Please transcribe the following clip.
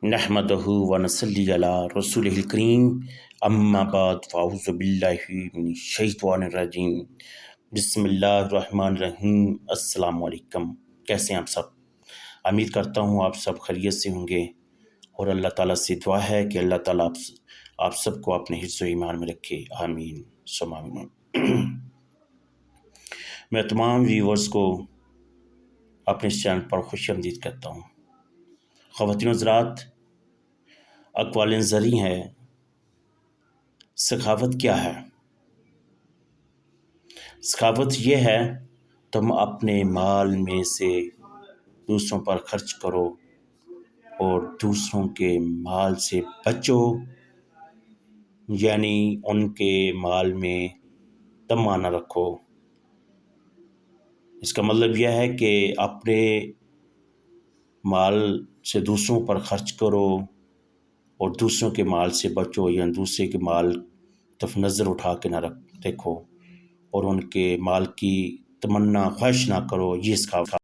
نحمدہ ونصلی علی رسولہ الکریم اما بعد فاعوذ باللہ من الشیطان الرجیم بسم اللہ الرحمن الرحیم۔ السلام علیکم، کیسے ہیں آپ سب؟ امید کرتا ہوں آپ سب خیریت سے ہوں گے، اور اللہ تعالیٰ سے دعا ہے کہ اللہ تعالیٰ آپ سب کو اپنے حفظ و ایمان میں رکھے، آمین ثم آمین۔ میں تمام ویورز کو اپنے اس چینل پر خوش آمدید کہتا ہوں۔ خواتین و حضرات، اقوال زرعی ہے، سخاوت کیا ہے؟ سخاوت یہ ہے تم اپنے مال میں سے دوسروں پر خرچ کرو اور دوسروں کے مال سے بچو، یعنی ان کے مال میں طمع نہ رکھو۔ اس کا مطلب یہ ہے کہ اپنے مال سے دوسروں پر خرچ کرو اور دوسروں کے مال سے بچو، یا دوسرے کے مال طرف نظر اٹھا کے نہ دیکھو اور ان کے مال کی تمنا خواہش نہ کرو۔ یہ سخاوت